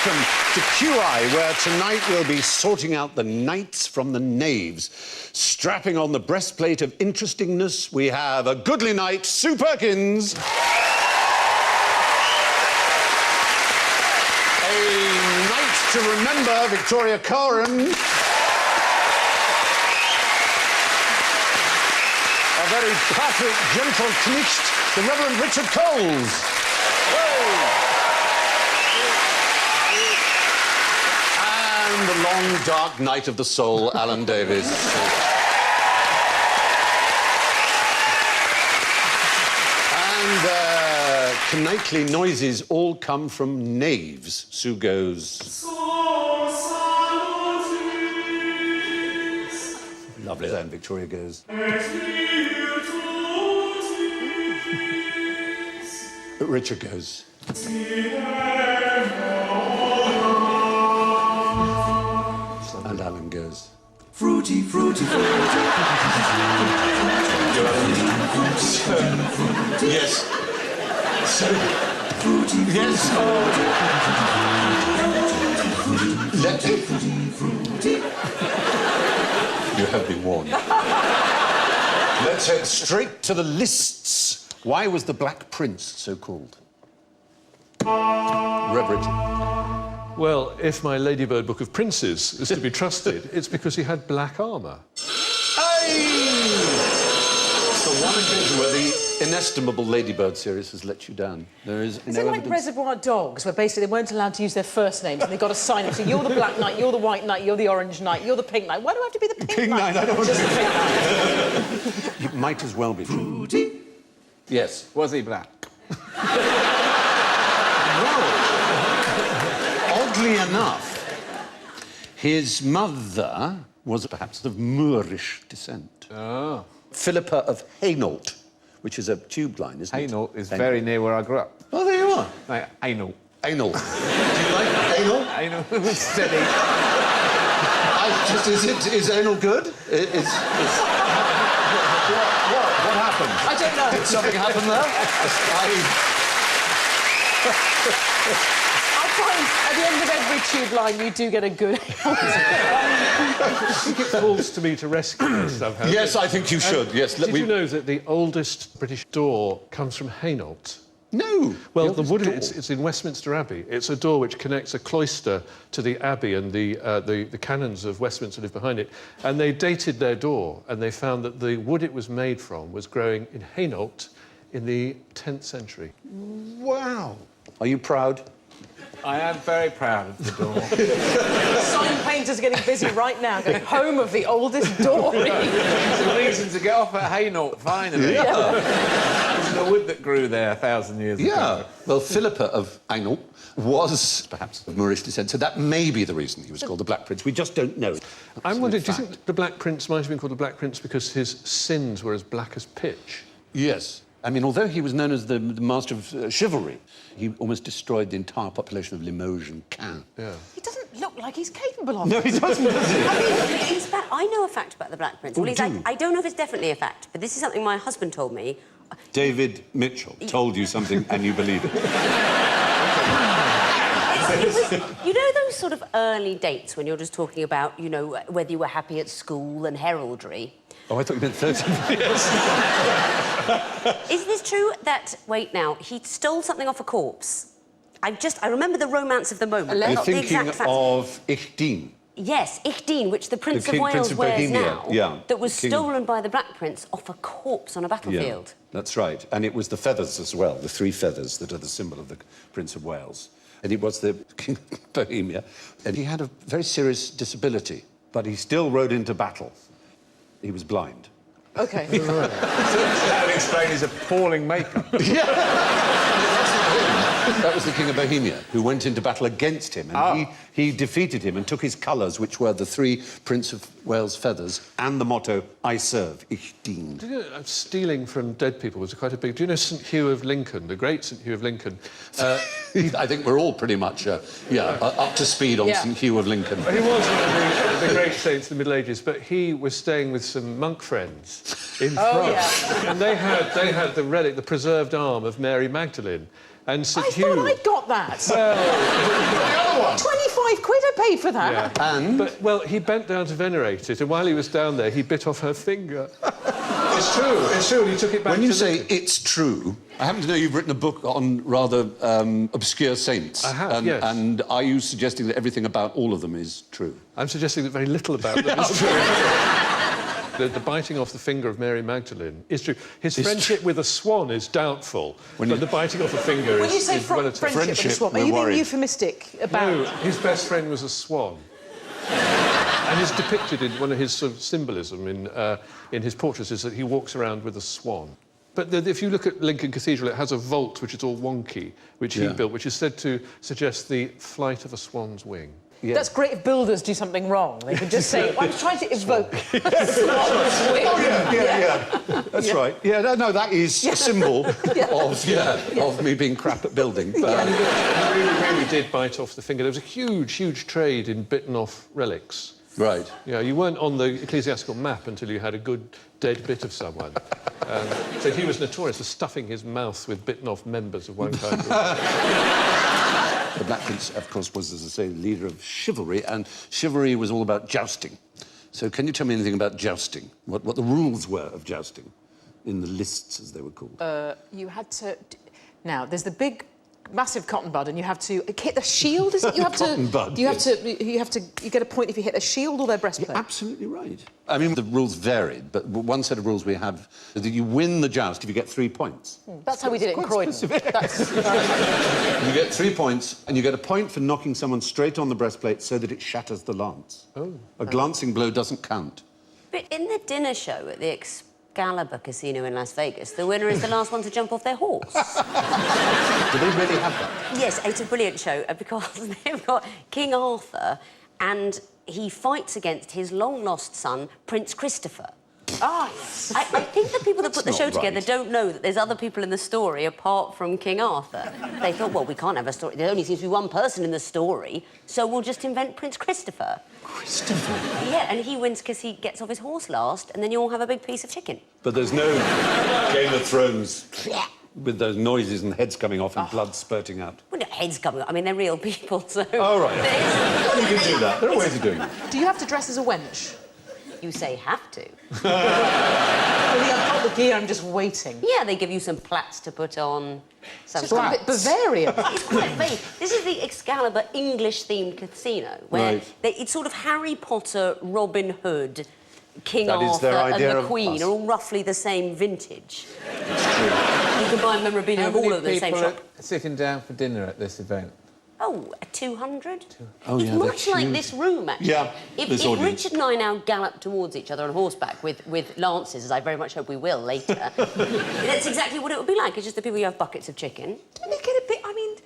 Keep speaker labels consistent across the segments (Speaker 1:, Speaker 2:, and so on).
Speaker 1: welcome to QI, where tonight we'll be sorting out the knights from the knaves. Strapping on the breastplate of interestingness, we have a goodly knight, Sue Perkins. A knight to remember, Victoria Coren. A very perfect, gentle Knecht, the Reverend Richard Coles. And the long, dark night of the soul, Alan Davies. And knightly noises all come from knaves. Sue goes... Lovely. And Victoria goes... Richard goes... And Alan goes...
Speaker 2: Fruity, fruity, fruity.
Speaker 1: Yes.
Speaker 2: Fruity,
Speaker 1: Yes. You have been warned. Let's head straight to the lists. Why was the Black Prince so called? Reverend.
Speaker 3: Well, if my Ladybird Book of Princes is to be trusted, it's because he had black armour.
Speaker 1: Aye! So one occasion where the inestimable Ladybird series has let you down. There is
Speaker 4: Is
Speaker 1: no
Speaker 4: it like
Speaker 1: evidence.
Speaker 4: Reservoir Dogs, where basically they weren't allowed to use their first names and they got to sign up? So you're the Black Knight, you're the White Knight, you're the Orange Knight, you're the Pink Knight. Why do I have to be the Pink Knight?
Speaker 1: I don't want
Speaker 4: Just
Speaker 1: to
Speaker 4: the Pink Knight.
Speaker 1: You might as well be.
Speaker 2: fruity.
Speaker 1: Yes.
Speaker 5: Was he black?
Speaker 1: Oddly enough, his mother was perhaps of Moorish descent.
Speaker 5: Oh.
Speaker 1: Philippa of Hainault, which is a tube line, isn't it?
Speaker 5: Hainault is very near where I grew up.
Speaker 1: Oh, there you are.
Speaker 5: Like, Hainault.
Speaker 1: Hainault. Do you like Hainault?
Speaker 5: Hainault was steady.
Speaker 1: Is Hainault good? What happened?
Speaker 4: I don't know.
Speaker 1: Did something happen there?
Speaker 4: I find at the end of every tube line you do get a good
Speaker 3: I think it falls to me to rescue this somehow.
Speaker 1: Yes, I think you should. Yes.
Speaker 3: Did you know that the oldest British door comes from Hainault?
Speaker 1: No.
Speaker 3: Well, the wood, it's in Westminster Abbey. It's a door which connects a cloister to the abbey, and the canons of Westminster live behind it. And they dated their door, and they found that the wood it was made from was growing in Hainault in the 10th century.
Speaker 1: Wow. Are you proud?
Speaker 5: I am very proud of the door.
Speaker 4: sign painters getting busy right now, going home of the oldest door.
Speaker 5: It's a reason to get off at Hainault, finally.
Speaker 1: Yeah.
Speaker 5: It's the wood that grew there 1,000 years ago.
Speaker 1: Yeah. Well, Philippa of Hainault was perhaps of Moorish descent, so that may be the reason he was called the Black Prince. We just don't know.
Speaker 3: I'm wondering, do you think the Black Prince might have been called the Black Prince because his sins were as black as pitch?
Speaker 1: Yes. I mean, although he was known as the master of chivalry, he almost destroyed the entire population of Limoges and Caen.
Speaker 3: Yeah.
Speaker 4: He doesn't look like he's capable of
Speaker 1: No,
Speaker 4: it.
Speaker 1: he doesn't, does he?
Speaker 6: I mean, I know a fact about the Black Prince. Well,
Speaker 1: do.
Speaker 6: I don't know if it's definitely a fact, but this is something my husband told me.
Speaker 1: David Mitchell told you something and you believe it.
Speaker 6: You know those sort of early dates when you're just talking about, you know, whether you were happy at school and heraldry?
Speaker 1: Oh, I thought you meant 30 years.
Speaker 6: Is this true that, wait now, he stole something off a corpse? I remember the romance of the moment.
Speaker 1: You're
Speaker 6: not the
Speaker 1: thinking
Speaker 6: exact facts.
Speaker 1: of Ichdeen.
Speaker 6: Yes, Ichdeen, which the Prince
Speaker 1: King-
Speaker 6: of Wales
Speaker 1: Prince of
Speaker 6: wears
Speaker 1: Bohemia,
Speaker 6: now,
Speaker 1: yeah.
Speaker 6: that was
Speaker 1: King-
Speaker 6: stolen by the Black Prince off a corpse on a battlefield.
Speaker 1: Yeah, that's right. And it was the feathers as well, the 3 feathers that are the symbol of the Prince of Wales. And he was the King of Bohemia. And he had a very serious disability, but he still rode into battle. He was blind.
Speaker 4: OK.
Speaker 5: So that would explain his appalling makeup.
Speaker 1: That was the King of Bohemia, who went into battle against him, and he defeated him and took his colours, which were the 3 Prince of Wales feathers, and the motto, I serve, Ichdeen.
Speaker 3: Do you know, stealing from dead people was quite a big... Do you know St Hugh of Lincoln, the great St Hugh of Lincoln?
Speaker 1: I think we're all pretty much, up to speed on St Hugh of Lincoln.
Speaker 3: He was one of the great saints of the Middle Ages, but he was staying with some monk friends in France.
Speaker 4: Yeah.
Speaker 3: And they had the relic, the preserved arm of Mary Magdalene. And St
Speaker 4: I
Speaker 3: Hugh...
Speaker 4: thought I got that.
Speaker 3: Well,
Speaker 4: 25 quid I paid for that.
Speaker 3: yeah. But, well, he bent down to venerate it, and while he was down there, he bit off her finger. It's true, and he took it back
Speaker 1: When you
Speaker 3: to
Speaker 1: say
Speaker 3: Lincoln.
Speaker 1: it's true, I happen to know you've written a book on rather obscure saints.
Speaker 3: I have, yes.
Speaker 1: And are you suggesting that everything about all of them is true?
Speaker 3: I'm suggesting that very little about them is true. The biting off the finger of Mary Magdalene is true. His friendship with a swan is doubtful, but the biting off a finger
Speaker 4: When you
Speaker 3: is
Speaker 4: say
Speaker 3: relative.
Speaker 4: friendship with a swan, are
Speaker 1: we're
Speaker 4: you being
Speaker 1: worried.
Speaker 4: euphemistic about...
Speaker 3: No, his best friend was a swan. And it's depicted in one of his sort of symbolism in his portraits is that he walks around with a swan. But if you look at Lincoln Cathedral, it has a vault which is all wonky, which he built, which is said to suggest the flight of a swan's wing.
Speaker 1: Yeah.
Speaker 4: That's great if builders do something wrong. They could just say, I'm trying to evoke a swan's wing.
Speaker 1: Oh, yeah. That's right. Yeah, no, that is a symbol of me being crap at building. But,
Speaker 3: He really did bite off the finger. There was a huge trade in bitten off relics.
Speaker 1: right.
Speaker 3: Yeah, you weren't on the ecclesiastical map until you had a good dead bit of someone. So he was notorious for stuffing his mouth with bitten-off members of one kind or
Speaker 1: The Black Prince, of course, was, as I say, the leader of chivalry, and chivalry was all about jousting. So can you tell me anything about jousting? What the rules were of jousting in the lists, as they were called?
Speaker 4: You had to... Now, there's the big, massive cotton bud, and you have to hit the shield, is it? You have to...
Speaker 1: Cotton bud,
Speaker 4: you
Speaker 1: yes.
Speaker 4: You get a point if you hit their shield or their breastplate.
Speaker 1: Absolutely right. I mean, the rules varied, but one set of rules we have is that you win the joust if you get 3 points.
Speaker 4: That's how we did it in Croydon. That's...
Speaker 1: You get 3 points, and you get a point for knocking someone straight on the breastplate so that it shatters the lance. Oh. A glancing blow doesn't count.
Speaker 6: But in the dinner show at the Excalibur Casino in Las Vegas, the winner is the last one to jump off their horse.
Speaker 1: Do they really have that?
Speaker 6: Yes, it's a brilliant show because they've got King Arthur and he fights against his long-lost son, Prince Christopher.
Speaker 4: Ah,
Speaker 6: I think the people that put the
Speaker 1: That's
Speaker 6: show
Speaker 1: not
Speaker 6: together
Speaker 1: right.
Speaker 6: don't know that there's other people in the story apart from King Arthur. They thought, well, we can't have a story. There only seems to be one person in the story, so we'll just invent Prince Christopher.
Speaker 1: Christopher?
Speaker 6: Yeah, and he wins because he gets off his horse last, and then you all have a big piece of chicken.
Speaker 1: But there's no Game of Thrones with those noises and heads coming off and blood spurting out.
Speaker 6: Well, no, heads coming up. I mean, they're real people, so...
Speaker 1: Oh, right. Well, you can do that. There are ways of doing it.
Speaker 4: do you have to dress as a wench?
Speaker 6: You say have to.
Speaker 4: I've got the gear, I'm just waiting.
Speaker 6: Yeah, they give you some plaits to put on. Some
Speaker 4: It's a bit Bavarian.
Speaker 6: It's quite vague. This is the Excalibur English-themed casino, where
Speaker 1: Right.
Speaker 6: it's sort of Harry Potter, Robin Hood, King
Speaker 1: That is
Speaker 6: Arthur
Speaker 1: their
Speaker 6: and
Speaker 1: idea
Speaker 6: the
Speaker 1: of
Speaker 6: Queen
Speaker 1: us.
Speaker 6: are all roughly the same vintage. You can buy memorabilia of all of the same shop.
Speaker 5: Sitting down for dinner at this event?
Speaker 6: Oh, 200?
Speaker 1: Oh,
Speaker 6: it's
Speaker 1: yeah, they're
Speaker 6: much like
Speaker 1: huge.
Speaker 6: this room, actually.
Speaker 1: Yeah,
Speaker 6: If
Speaker 1: this audience.
Speaker 6: Richard and I now gallop towards each other on horseback with lances, as I very much hope we will later, that's exactly what it would be like. It's just the people who have buckets of chicken.
Speaker 4: Don't they get a bit... I mean,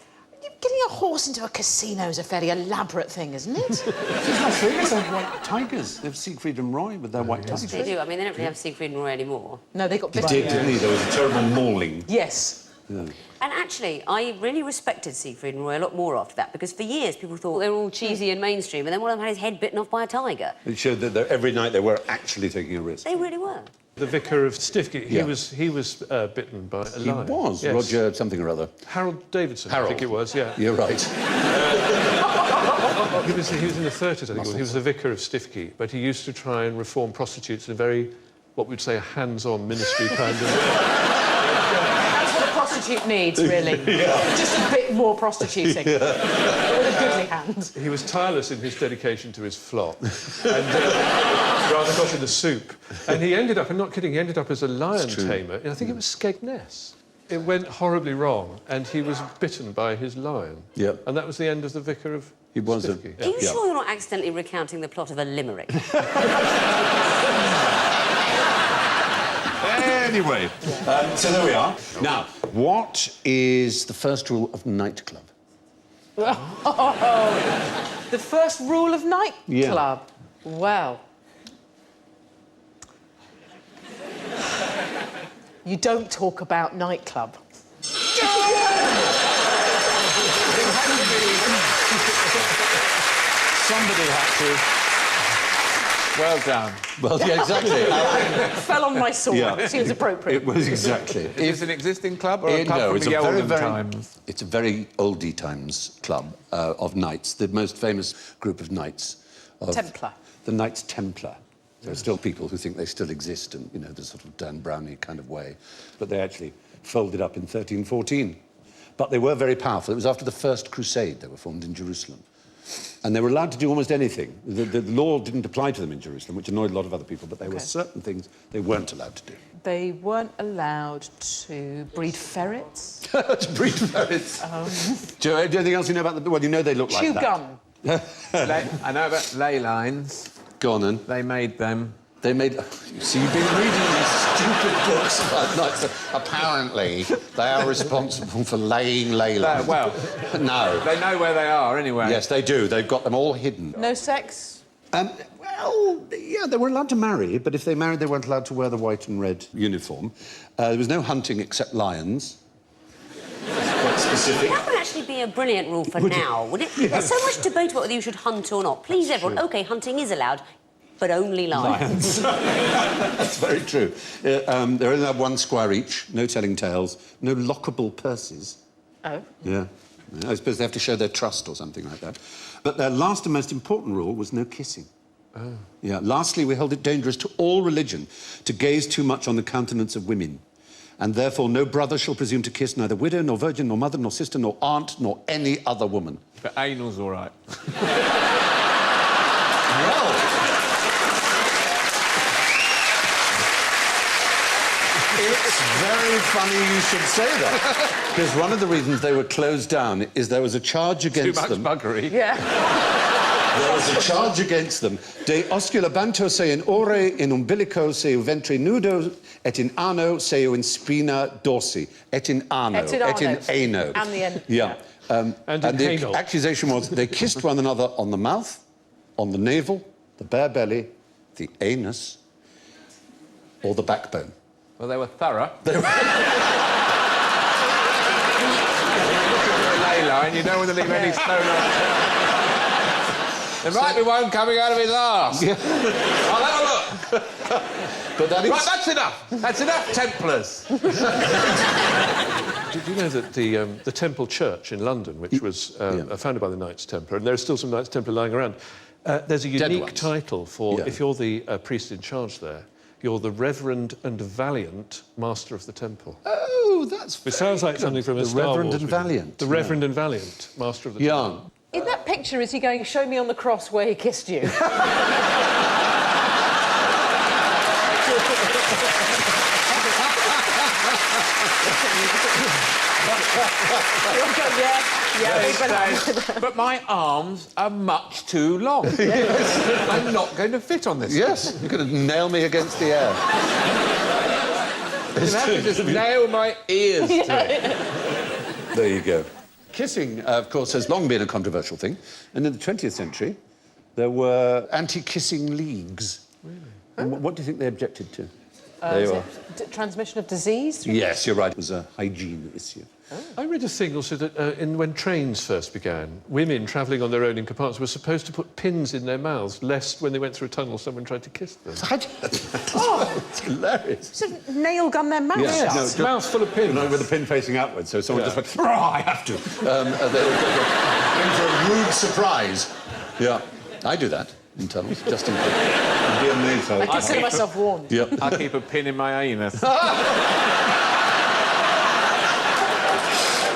Speaker 4: getting a horse into a casino is a fairly elaborate thing, isn't it?
Speaker 1: It's not famous. They have white tigers. They have Siegfried and Roy with their white tigers.
Speaker 6: They do. I mean, they don't really have Siegfried and Roy anymore.
Speaker 4: No, they got...
Speaker 1: He did, didn't he? There was a terrible mauling.
Speaker 4: Yes.
Speaker 6: And actually, I really respected Siegfried and Roy a lot more after that, because for years people thought they were all cheesy and mainstream, and then one of them had his head bitten off by a tiger.
Speaker 1: It showed that every night they were actually taking a risk.
Speaker 6: They really were.
Speaker 3: The vicar of Stiffgate,
Speaker 1: Yeah.
Speaker 3: he was bitten by a
Speaker 1: He
Speaker 3: lion.
Speaker 1: was.
Speaker 3: Yes.
Speaker 1: Roger something or other.
Speaker 3: Harold Davidson, I
Speaker 1: Harold.
Speaker 3: think it was, yeah.
Speaker 1: You're right.
Speaker 3: He was in the 30s, I think it was. He was the vicar of Stiffgate, but he used to try and reform prostitutes in a very, what we'd say, a hands-on ministry kind of...
Speaker 4: That's what a prostitute needs, really. Just a bit more prostituting. With a goodly hand.
Speaker 3: He was tireless in his dedication to his flock, and rather got in the soup. And he ended up, I'm not kidding, he ended up as a lion tamer, and I think it was Skegness. It went horribly wrong, and he was bitten by his lion.
Speaker 1: Yeah.
Speaker 3: And that was the end of the vicar of
Speaker 1: He was a...
Speaker 3: Stiffgate.
Speaker 6: Are you sure you're not accidentally recounting the plot of a limerick?
Speaker 1: Anyway, so there we are. Now, what is the first rule of nightclub?
Speaker 4: The first rule of nightclub. Well. You don't talk about nightclub.
Speaker 1: Somebody had to.
Speaker 5: Well done.
Speaker 1: Well, yeah, exactly.
Speaker 4: Fell on my sword.
Speaker 1: Yeah.
Speaker 4: Seems appropriate.
Speaker 1: It was exactly.
Speaker 5: Is this an existing club or a club
Speaker 1: No,
Speaker 5: from
Speaker 1: it's
Speaker 5: the
Speaker 1: a very,
Speaker 5: olden
Speaker 1: very...
Speaker 5: times?
Speaker 1: It's a very oldie times club of knights, the most famous group of knights.
Speaker 4: Templar.
Speaker 1: The Knights Templar. There are still people who think they still exist in, you know, the sort of Dan Brownie kind of way. But they actually folded up in 1314. But they were very powerful. It was after the First Crusade they were formed in Jerusalem. And they were allowed to do almost anything. The law didn't apply to them in Jerusalem, which annoyed a lot of other people, but there were certain things they weren't allowed to do.
Speaker 4: They weren't allowed to breed ferrets.
Speaker 1: To breed ferrets. Do you know anything else you know about the... Well, you know they look like
Speaker 4: Chew
Speaker 1: that.
Speaker 4: gum.
Speaker 5: I know about ley lines.
Speaker 1: Go on, then.
Speaker 5: They made them.
Speaker 1: They made... You see, you've been reading these stupid books about knights. Apparently, they are responsible for laying ley lines.
Speaker 5: Well,
Speaker 1: No.
Speaker 5: they know where they are anyway.
Speaker 1: Yes, they do. They've got them all hidden.
Speaker 4: No sex?
Speaker 1: Well, yeah, they were allowed to marry, but if they married, they weren't allowed to wear the white and red uniform. There was no hunting except lions. That's quite specific.
Speaker 6: That would actually be a brilliant rule for now, would it? There's so much debate about whether you should hunt or not. Please, everyone, OK, hunting is allowed, but only lions.
Speaker 1: That's very true. They're only allowed one squire each, no telling tales, no lockable purses.
Speaker 4: Oh.
Speaker 1: Yeah. I suppose they have to show their trust or something like that. But their last and most important rule was no kissing. Oh. Yeah. Lastly, we held it dangerous to all religion to gaze too much on the countenance of women. And therefore no brother shall presume to kiss neither widow, nor virgin, nor mother, nor sister, nor aunt, nor any other woman.
Speaker 5: But anal's all right.
Speaker 1: Well... It's very funny you should say that. Because one of the reasons they were closed down is there was a charge against them...
Speaker 5: Too much buggery.
Speaker 4: Yeah.
Speaker 1: There was a charge against them. De osculabanto se in ore, in umbilico, seu ventre nudo, et in ano, seu in spina dorsi. Et in ano. Et in ano.
Speaker 4: And the end.
Speaker 1: Yeah.
Speaker 3: And
Speaker 1: the
Speaker 3: anal.
Speaker 1: accusation was they kissed one another on the mouth, on the navel, the bare belly, the anus, or the backbone.
Speaker 5: Well, they were thorough.
Speaker 1: They were...
Speaker 5: Look at the ley line, you don't want to leave any stone on. There might be one coming out of his arse.
Speaker 1: Yeah.
Speaker 5: I'll have a look.
Speaker 1: But that is...
Speaker 5: Right, that's enough. That's enough, Templars.
Speaker 3: Did you know that the Temple Church in London, which was founded by the Knights Templar, and there are still some Knights Templar lying around, there's a unique title for, if you're the priest in charge there, you're the Reverend and Valiant Master of the Temple.
Speaker 1: Oh, that's
Speaker 3: It sounds like something from a Star
Speaker 1: Reverend
Speaker 3: Wars
Speaker 1: and
Speaker 3: movie.
Speaker 1: Valiant.
Speaker 3: The Reverend and Valiant Master of the Temple.
Speaker 1: Yeah.
Speaker 4: In that picture, is he going, show me on the cross where he kissed you?
Speaker 5: But my arms are much too long. I'm not going to fit on this.
Speaker 1: Yes, you're going to nail me against the air.
Speaker 5: You have to just nail my ears to it.
Speaker 1: There you go. Kissing, of course, has long been a controversial thing. And in the 20th century, there were anti-kissing leagues. Really? And what do you think they objected to? There you are.
Speaker 4: Transmission of disease?
Speaker 1: Yes, you're right. It was a hygiene issue.
Speaker 3: I read a thing also that when trains first began, women travelling on their own in compartments were supposed to put pins in their mouths, lest when they went through a tunnel someone tried to kiss them.
Speaker 1: It's hilarious.
Speaker 4: Sort of nail gun their mouth
Speaker 1: Yeah,
Speaker 4: shut.
Speaker 1: no,
Speaker 3: Mouth full of pins.
Speaker 1: No, with the pin facing outwards, so someone just went, "Oh, I have to." They went for a rude surprise. Yeah, I do that in tunnels, just in case. Be amazed how...
Speaker 4: I consider myself warned.
Speaker 1: Yep.
Speaker 5: I keep a pin in my anus.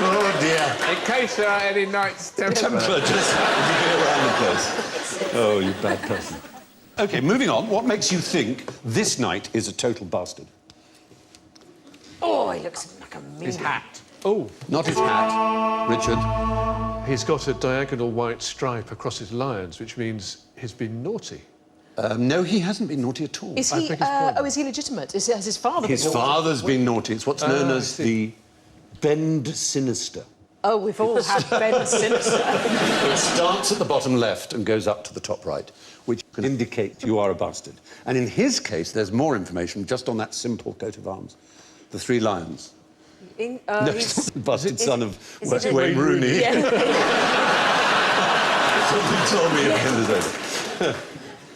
Speaker 1: Oh, dear.
Speaker 5: In case there are any Knights Templar.
Speaker 1: Just get around the place. Oh, you bad person. OK, moving on. What makes you think this knight is a total bastard?
Speaker 4: Oh, he looks like a mean...
Speaker 5: His hat.
Speaker 3: Oh,
Speaker 1: Not his hat, Richard.
Speaker 3: he's got a diagonal white stripe across his lions, which means he's been naughty.
Speaker 1: No, he hasn't been naughty at all.
Speaker 4: Is he... is he legitimate? Has his father
Speaker 1: His
Speaker 4: been naughty?
Speaker 1: father's been naughty. It's what's known as the bend sinister.
Speaker 4: Oh, we've all had Ben Sinister.
Speaker 1: It starts at the bottom left and goes up to the top right, which can indicate you are a bastard. And in his case, there's more information just on that simple coat of arms. The three lions. No, he's not the bastard son of Wayne Rooney.
Speaker 4: Yeah.
Speaker 1: Somebody told me at the end of the day.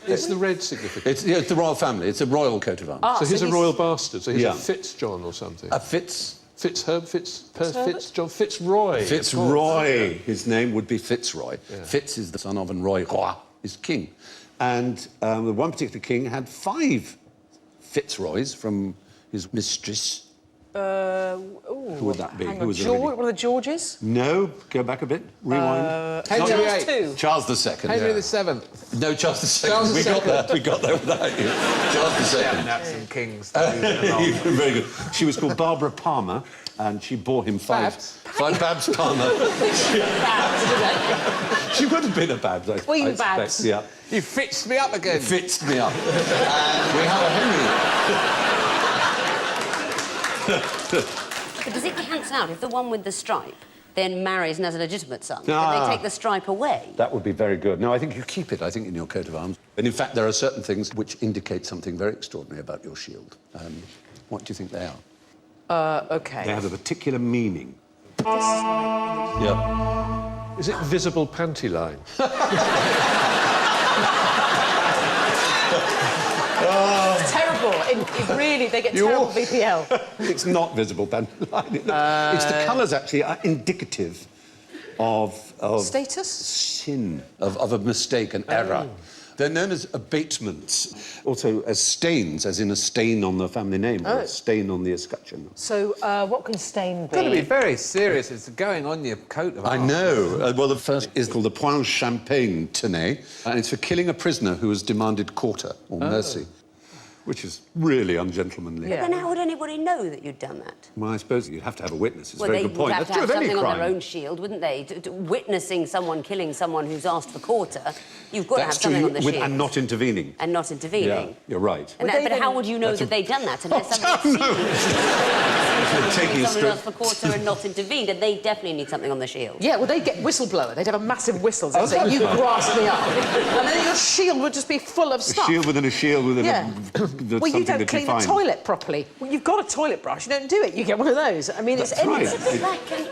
Speaker 3: Is the red significant?
Speaker 1: It's the royal family. It's a royal coat of arms.
Speaker 4: Ah,
Speaker 3: So he's a
Speaker 4: he's-
Speaker 3: royal bastard. So he's
Speaker 1: Yeah.
Speaker 3: a Fitzjohn or something.
Speaker 1: A
Speaker 3: Fitzjohn, Fitzroy. of
Speaker 1: Fitzroy. His name would be Fitzroy. Fitz is the son of, and Roy is king. And the one particular king had 5 Fitzroys from his mistress. Who would that be?
Speaker 4: Hang
Speaker 1: Who
Speaker 4: on,
Speaker 1: was the
Speaker 4: George,
Speaker 1: lady?
Speaker 4: one of the Georges?
Speaker 1: No, go back a bit. Rewind.
Speaker 5: Henry
Speaker 4: Charles
Speaker 5: VIII.
Speaker 4: II.
Speaker 1: Charles II.
Speaker 5: Henry
Speaker 1: yeah.
Speaker 5: VII.
Speaker 1: No, Charles II.
Speaker 5: Charles
Speaker 1: we got
Speaker 5: II.
Speaker 1: there. We got there without you. Charles II.
Speaker 5: That's some kings.
Speaker 1: Very good. She was called Barbara Palmer, and she bore him 5.
Speaker 5: Babs?
Speaker 1: 5 Babs Palmer.
Speaker 4: Babs,
Speaker 1: She would have been a Babs, I
Speaker 4: Queen
Speaker 1: expect.
Speaker 4: Babs.
Speaker 1: Yeah.
Speaker 5: You fixed me up again.
Speaker 1: Fixed me up. And we have a Henry.
Speaker 6: But does it cancel out if the one with the stripe then marries and has a legitimate son?
Speaker 1: Ah.
Speaker 6: Can they take the stripe away?
Speaker 1: That would be very good. No, I think you keep it, I think, in your coat of arms. And in fact, there are certain things which indicate something very extraordinary about your shield. What do you think they are?
Speaker 4: OK.
Speaker 1: They have a particular meaning. Yeah.
Speaker 3: Is it visible panty line?
Speaker 4: It's terrible. Really, they get terrible VPL.
Speaker 1: It's not visible, Ben. It's the colours, actually, are indicative of
Speaker 4: Status?
Speaker 1: sin, of a mistake, an error. They're known as abatements, also as stains, as in a stain on the family name, or a stain on the escutcheon.
Speaker 4: So, what can stain
Speaker 5: It's got to be
Speaker 4: be?
Speaker 5: very serious. It's going on your coat of
Speaker 1: I
Speaker 5: arms.
Speaker 1: know. Well, the first is called the Point Champagne Tenay, and it's for killing a prisoner who has demanded quarter or mercy, which is really ungentlemanly.
Speaker 4: Yeah.
Speaker 6: Then how would anybody know that you'd done that?
Speaker 1: Well, I suppose you'd have to have a witness. It's
Speaker 6: Well,
Speaker 1: a very
Speaker 6: they
Speaker 1: good
Speaker 6: would
Speaker 1: point.
Speaker 6: have
Speaker 1: That's
Speaker 6: to
Speaker 1: true
Speaker 6: have
Speaker 1: of any
Speaker 6: something on
Speaker 1: crime.
Speaker 6: their own shield, wouldn't they? Witnessing someone killing someone who's asked for quarter, you've got
Speaker 1: That's
Speaker 6: to have something
Speaker 1: true,
Speaker 6: on the shield.
Speaker 1: and not intervening.
Speaker 6: And not intervening.
Speaker 1: Yeah, you're right.
Speaker 6: And
Speaker 4: Would they
Speaker 6: but
Speaker 4: then-
Speaker 6: how would you know that they'd done that unless somebody
Speaker 1: Taking a
Speaker 6: someone
Speaker 1: strip.
Speaker 6: asked for quarter and not intervened? And they definitely need something on the shield.
Speaker 4: Yeah, well, they'd get whistleblower. They'd have a massive whistle and say, you grasped me up. And then your shield would just be full of
Speaker 1: A
Speaker 4: stuff.
Speaker 1: shield within a shield within
Speaker 4: Yeah.
Speaker 1: a...
Speaker 4: Well,
Speaker 1: something
Speaker 4: you don't
Speaker 1: that
Speaker 4: clean
Speaker 1: you
Speaker 4: the
Speaker 1: find.
Speaker 4: toilet properly. Well, you've got a toilet brush. You don't do it. You get one of those. I mean, it's
Speaker 1: That's right.
Speaker 4: endless.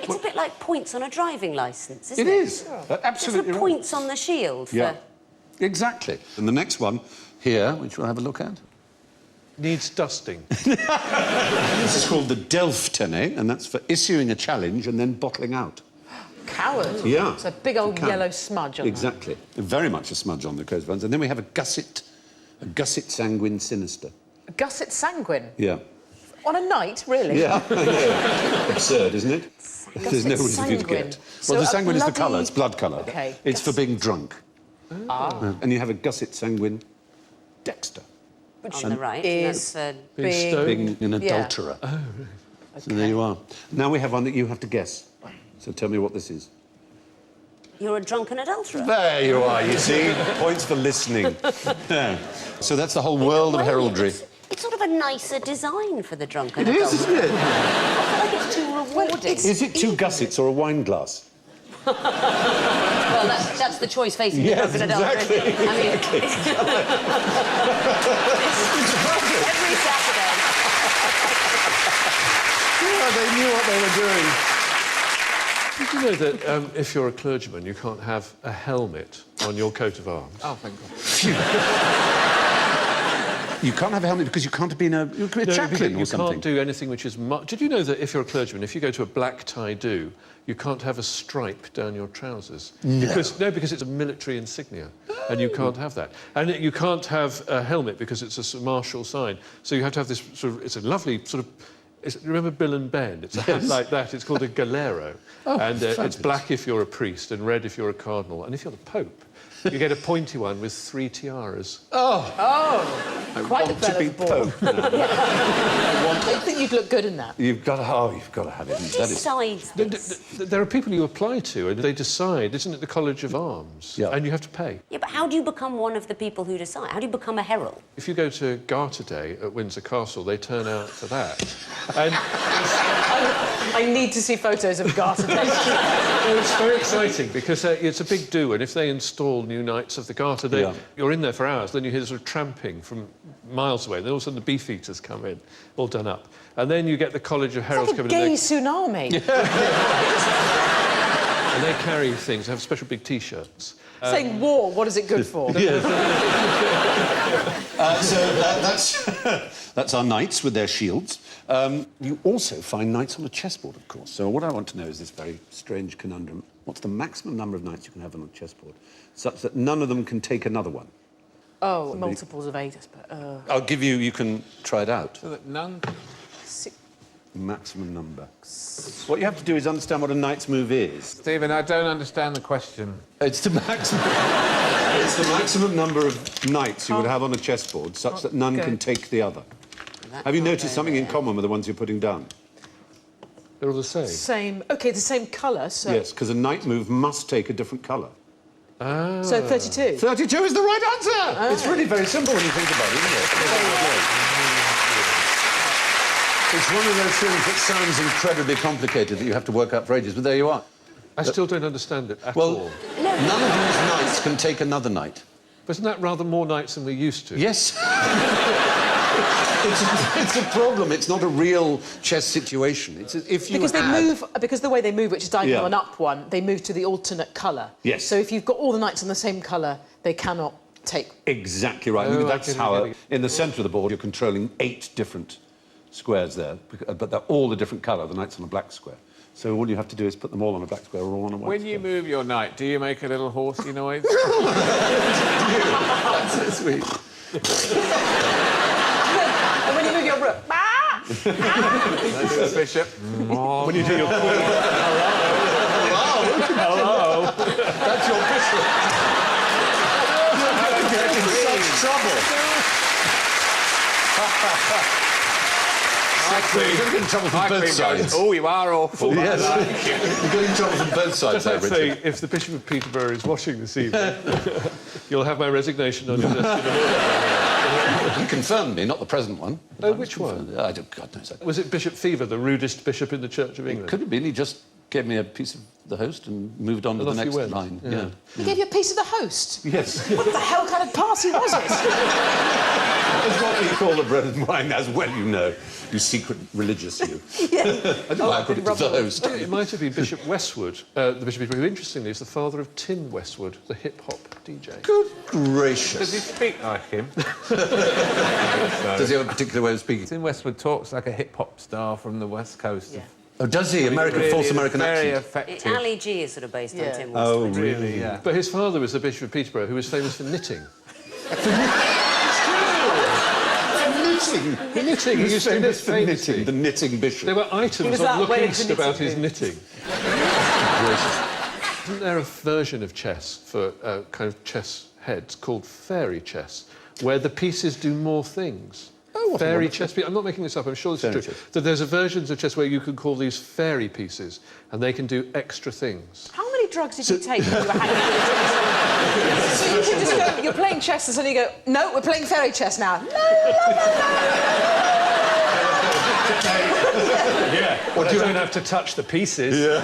Speaker 6: It's a bit like points on a driving licence, isn't
Speaker 1: It
Speaker 6: it?
Speaker 1: is.
Speaker 6: It's
Speaker 1: Absolutely
Speaker 6: the
Speaker 1: right.
Speaker 6: points on the shield for...
Speaker 1: Yeah, exactly. And the next one here, which we'll have a look at,
Speaker 3: Needs dusting.
Speaker 1: this is called the Delph Tenay, and that's for issuing a challenge and then bottling out.
Speaker 4: Coward.
Speaker 1: Yeah.
Speaker 4: It's a big old
Speaker 1: Can.
Speaker 4: yellow smudge on
Speaker 1: Exactly. Very much a smudge on the coat of arms. And then we have a gusset sanguine sinister.
Speaker 4: that. Gusset sanguine.
Speaker 1: Yeah.
Speaker 4: On a night, really?
Speaker 1: Yeah. Absurd, isn't it? There's no reason for you to
Speaker 4: sanguine.
Speaker 1: get.
Speaker 4: So
Speaker 1: Well, the
Speaker 4: a
Speaker 1: sanguine is the
Speaker 4: bloody-
Speaker 1: colour, it's blood colour.
Speaker 4: OK.
Speaker 1: It's for being drunk.
Speaker 4: Ah.
Speaker 1: And you have a gusset sanguine Dexter,
Speaker 6: on the right.
Speaker 4: is
Speaker 6: and that's,
Speaker 3: Being
Speaker 4: Big-
Speaker 3: stoned.
Speaker 1: being an
Speaker 4: Yeah.
Speaker 1: adulterer. Oh, right. So there you are. Now we have one that you have to guess. So tell me what this is.
Speaker 6: you're a drunken adulterer.
Speaker 1: There you are, you see. Points for listening. Yeah. So that's the whole world of
Speaker 6: Well,
Speaker 1: heraldry.
Speaker 6: It's sort of a nicer design for the drunken
Speaker 1: It is,
Speaker 6: adulterer.
Speaker 1: isn't it?
Speaker 6: I feel like it's too rewarding.
Speaker 1: Is it 2 gussets or a wine glass?
Speaker 6: Well, that's the choice facing the
Speaker 1: Yes,
Speaker 6: drunken adulterer.
Speaker 1: exactly.
Speaker 6: I mean, every Saturday.
Speaker 1: Yeah, they knew what they were doing.
Speaker 3: Did you know that if you're a clergyman, you can't have a helmet on your coat of arms?
Speaker 5: Oh, thank God.
Speaker 1: You can't have a helmet because you can't be a chaplain or
Speaker 3: you
Speaker 1: something.
Speaker 3: can't do anything which is... Did you know that if you're a clergyman, if you go to a black tie-do, you can't have a stripe down your trousers?
Speaker 1: No.
Speaker 3: Because it's a military insignia, and you can't have that. And you can't have a helmet because it's a martial sign. So you have to have this sort of... It's a lovely sort of... remember Bill and Ben? It's a hat like that. It's called a galero. And it's
Speaker 1: fabulous.
Speaker 3: black if you're a priest and red if you're a cardinal. And if you're the Pope, you get a pointy one with 3 tiaras.
Speaker 4: Quite the
Speaker 1: To
Speaker 4: belle
Speaker 1: be
Speaker 4: of the ball.
Speaker 1: Pope. now.
Speaker 4: I think you'd look good in that.
Speaker 1: You've got to have it. That is...
Speaker 6: Besides this.
Speaker 3: There are people you apply to and they decide, isn't it the College of Arms?
Speaker 1: Yeah.
Speaker 3: And you have to pay.
Speaker 6: Yeah, but how do you become one of the people who decide? How do you become a herald?
Speaker 3: If you go to Garter Day at Windsor Castle, they turn out for that. And
Speaker 4: I need to see photos of Garter Day.
Speaker 3: well, it's very exciting because it's a big do, and if they install new Knights of the Garter, you're in there for hours, then you hear sort of tramping from miles away, then all of a sudden the Beefeaters come in, all done up. And then you get the College of Heralds
Speaker 4: It's like a
Speaker 3: coming in.
Speaker 4: gay tsunami.
Speaker 3: And they carry things, they have special big T-shirts.
Speaker 4: Saying war, what is it good for?
Speaker 1: That's our knights with their shields. You also find knights on a chessboard, of course. So what I want to know is this very strange conundrum. What's the maximum number of knights you can have on a chessboard, such that none of them can take another one?
Speaker 4: Oh, multiples of 8, I suppose.
Speaker 1: I'll give you... You can try it out.
Speaker 5: So that none...
Speaker 1: Maximum number. What you have to do is understand what a knight's move is.
Speaker 5: Stephen, I don't understand the question.
Speaker 1: It's the maximum... it's the maximum number of knights you would have on a chessboard, such that none can take the other. Have you noticed something in common with the ones you're putting down?
Speaker 3: They're all the same.
Speaker 4: Same. OK, the same colour, so...
Speaker 1: Yes, because a knight move must take a different colour.
Speaker 3: Ah.
Speaker 4: So 32?
Speaker 1: 32 is the right answer! It's really very simple when you think about it, isn't it? It's one of those things that sounds incredibly complicated that you have to work out for ages, but there you are.
Speaker 3: I still don't understand it at
Speaker 1: Well,
Speaker 3: all.
Speaker 1: none of these knights can take another knight.
Speaker 3: But isn't that rather more knights than we're used to?
Speaker 1: Yes. It's a problem. It's not a real chess situation. It's if you
Speaker 4: because they
Speaker 1: had...
Speaker 4: move, because the way they move, which is diagonal
Speaker 1: Yeah.
Speaker 4: and up one, they move to the alternate colour.
Speaker 1: Yes.
Speaker 4: So if you've got all the knights on the same colour, they cannot take...
Speaker 1: Exactly right.
Speaker 3: Oh,
Speaker 1: That's
Speaker 3: I get it,
Speaker 1: how...
Speaker 3: I get it.
Speaker 1: In the centre of the board, you're controlling 8 different squares there, but they're all a different colour. The knight's on a black square. So all you have to do is put them all on a black square or all on a white
Speaker 5: When
Speaker 1: square.
Speaker 5: you move your knight, do you make a little horsey noise?
Speaker 1: That's so sweet.
Speaker 4: And when you move your rook...
Speaker 5: The bishop.
Speaker 3: When you do your...
Speaker 1: Hello. That's your bishop. You're getting in such trouble. You're getting in trouble from both sides.
Speaker 5: Oh, you are awful.
Speaker 1: Yes. You're getting in trouble from both sides,
Speaker 3: I'd
Speaker 1: there,
Speaker 3: say,
Speaker 1: Richard.
Speaker 3: if the Bishop of Peterborough is watching this evening, you'll have my resignation on your desk.
Speaker 1: He confirmed me, not the present one.
Speaker 3: Oh, which one?
Speaker 1: I don't... God knows.
Speaker 3: Was it Bishop Fever, the rudest bishop in the Church of England?
Speaker 1: Could have been. He just gave me a piece of the host and moved on to
Speaker 3: And
Speaker 1: the
Speaker 3: off you
Speaker 1: next
Speaker 3: went.
Speaker 1: line.
Speaker 3: Yeah.
Speaker 4: He gave you a piece of the host?
Speaker 1: Yes.
Speaker 4: What the hell kind of party was it?
Speaker 1: It's what we call the bread and wine, as well you know. You secret religious, you. I don't know why I put it to the host.
Speaker 3: It might have been Bishop Westwood, the Bishop of Peterborough, who, interestingly, is the father of Tim Westwood, the hip-hop DJ.
Speaker 1: Good
Speaker 5: Does he
Speaker 1: gracious.
Speaker 5: speak like him?
Speaker 1: Does he have a particular way of speaking?
Speaker 5: Tim Westwood talks like a hip-hop star from the West Coast.
Speaker 4: Yeah.
Speaker 1: Oh, does he?
Speaker 5: Really
Speaker 1: American
Speaker 5: very
Speaker 1: accent?
Speaker 5: effective.
Speaker 6: Ali G is sort of based
Speaker 4: Yeah.
Speaker 6: on Tim
Speaker 1: Oh,
Speaker 6: Westwood.
Speaker 1: really?
Speaker 5: Yeah.
Speaker 3: But his father was the Bishop of Peterborough, who was famous for knitting.
Speaker 1: Knitting.
Speaker 3: Knitting, he used to knit famously.
Speaker 1: The knitting bishop.
Speaker 3: There were
Speaker 4: He
Speaker 3: items
Speaker 4: was
Speaker 3: on
Speaker 4: that way
Speaker 3: Looking
Speaker 4: into
Speaker 3: about his
Speaker 4: knitting.
Speaker 3: knitting. Isn't there a version of chess for kind of chess heads called fairy chess, where the pieces do more things?
Speaker 1: Oh, what a
Speaker 3: fairy
Speaker 1: wonderful-
Speaker 3: chess. I'm not making this up. I'm sure this
Speaker 1: Fairy
Speaker 3: is true.
Speaker 1: chess.
Speaker 3: That there's a versions of chess where you can call these fairy pieces, and they can do extra things.
Speaker 4: How many drugs did you take when you were hanging out with chess? So you can just go, you're playing chess, and suddenly you go, no, we're playing fairy chess now. No,
Speaker 3: Well, you don't have to touch the pieces.
Speaker 6: The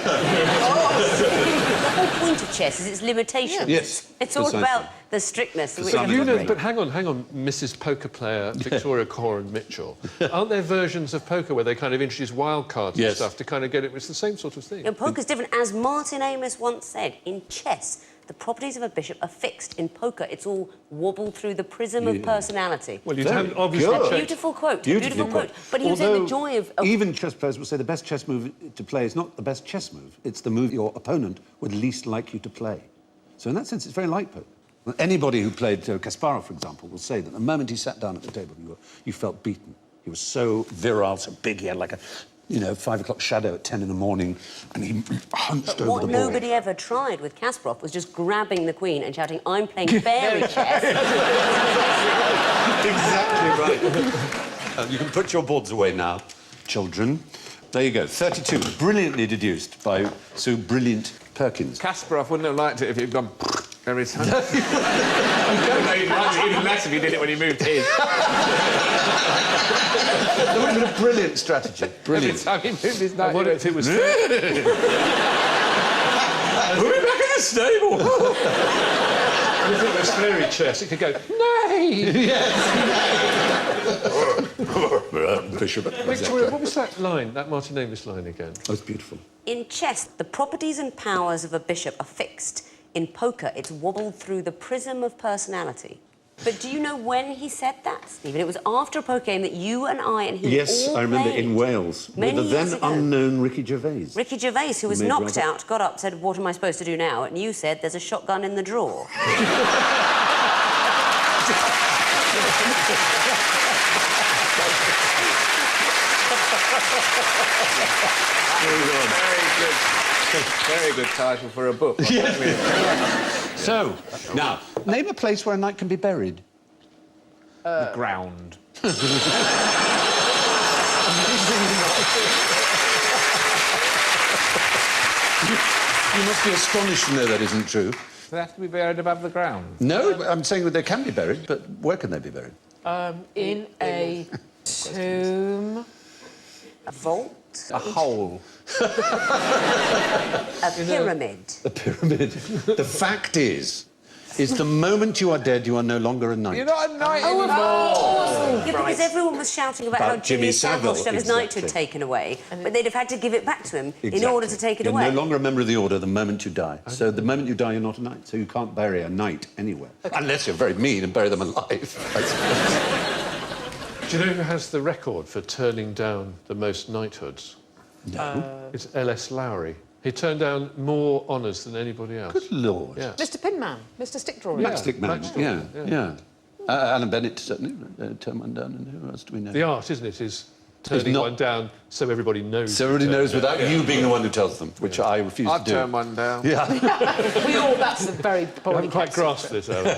Speaker 6: whole point of chess is its limitations.
Speaker 1: Yes,
Speaker 6: It's all
Speaker 1: precisely.
Speaker 6: about the strictness of which
Speaker 1: some
Speaker 6: you
Speaker 3: You know,
Speaker 6: bring.
Speaker 3: but hang on, Mrs. Poker player Victoria Coren Mitchell. Aren't there versions of poker where they kind of introduce wild cards and
Speaker 1: Yes.
Speaker 3: stuff to kind of get it? It's the same sort of thing.
Speaker 6: You know, poker's different. As Martin Amis once said, in chess, the properties of a bishop are fixed. In poker, it's all wobbled through the prism of personality.
Speaker 3: Well, you
Speaker 1: Very
Speaker 3: haven't obviously
Speaker 1: good.
Speaker 3: checked.
Speaker 6: Beautiful quote.
Speaker 1: Beautifully
Speaker 6: Beautiful quote.
Speaker 1: put.
Speaker 6: But he was saying
Speaker 1: Although
Speaker 6: the joy of...
Speaker 1: Even chess players will say the best chess move to play is not the best chess move, it's the move your opponent would least like you to play. So in that sense, it's very like poker. Anybody who played Kasparov, for example, will say that the moment he sat down at the table, you felt beaten. He was so virile, so big, he had like a, 5 o'clock shadow at 10 in the morning, and he hunched over
Speaker 6: What
Speaker 1: the board.
Speaker 6: nobody ever tried with Kasparov was just grabbing the queen and shouting, I'm playing fairy chess.
Speaker 1: Exactly right. You can put your boards away now, children. There you go, 32, brilliantly deduced by Sue Brilliant Perkins.
Speaker 5: Kasparov wouldn't have liked it if he'd gone every time. No, he'd like it even less if he did it when he moved his.
Speaker 1: That would have been a brilliant strategy.
Speaker 5: Every
Speaker 1: Brilliant.
Speaker 5: time he moved his knight,
Speaker 3: What
Speaker 5: he
Speaker 3: if it was...
Speaker 5: Put him back in the stable!
Speaker 3: If it was fairy chess, it could go, nay!
Speaker 1: Bishop.
Speaker 3: Victoria, what was that line, that Martin Amis line again?
Speaker 1: That was beautiful.
Speaker 6: In chess, the properties and powers of a bishop are fixed. In poker, it's wobbled through the prism of personality. But do you know when he said that, Stephen? It was after a poker game that you and I and he
Speaker 1: Yes,
Speaker 6: all
Speaker 1: I remember
Speaker 6: played
Speaker 1: in Wales.
Speaker 6: many
Speaker 1: with the
Speaker 6: years
Speaker 1: then
Speaker 6: ago.
Speaker 1: unknown Ricky Gervais.
Speaker 6: Ricky Gervais, who was
Speaker 1: Made
Speaker 6: knocked
Speaker 1: rather-
Speaker 6: out, got up, said, "What am I supposed to do now?" And you said, "There's a shotgun in the drawer."
Speaker 5: Very good title for a book.
Speaker 1: So, now, name a place where a knight can be buried.
Speaker 5: The ground.
Speaker 1: You must be astonished to know that isn't true.
Speaker 5: They have to be buried above the ground.
Speaker 1: No, I'm saying that they can be buried, but where can they be buried?
Speaker 4: In a tomb.
Speaker 6: A vault?
Speaker 5: A hole.
Speaker 6: A pyramid?
Speaker 1: A pyramid. The fact is the moment you are dead, you are no longer a knight.
Speaker 5: You're not a knight anymore.
Speaker 6: Yeah, because everyone was shouting about how Jimmy Savile should have his knighthood
Speaker 1: exactly.
Speaker 6: taken away, but they'd have had to give it back to him in
Speaker 1: Exactly.
Speaker 6: order to take it
Speaker 1: You're
Speaker 6: away.
Speaker 1: no longer a member of the order the moment you die. So the moment you die, you're not a knight. So you can't bury a knight anywhere. Unless you're very mean and bury them alive, I suppose.
Speaker 3: Do you know who has the record for turning down the most knighthoods?
Speaker 1: No.
Speaker 3: It's L.S. Lowry. He turned down more honours than anybody else.
Speaker 1: Good Lord.
Speaker 3: Yeah.
Speaker 4: Mr. Pinman, Mr. Stick Drawing.
Speaker 1: Matchstick Man,
Speaker 3: Matchstick,
Speaker 1: yeah. Alan Bennett certainly turned one down, and who else do we know?
Speaker 3: The art, isn't it, is turning
Speaker 1: not-
Speaker 3: one down so everybody knows.
Speaker 1: So everybody
Speaker 3: you turned
Speaker 1: knows
Speaker 3: it
Speaker 1: without
Speaker 3: down.
Speaker 1: you being the one who tells them, which I refuse
Speaker 5: I'd
Speaker 1: to do.
Speaker 5: turn one down.
Speaker 1: Yeah.
Speaker 4: We all, that's a very
Speaker 3: I haven't quite grasped this, Alan.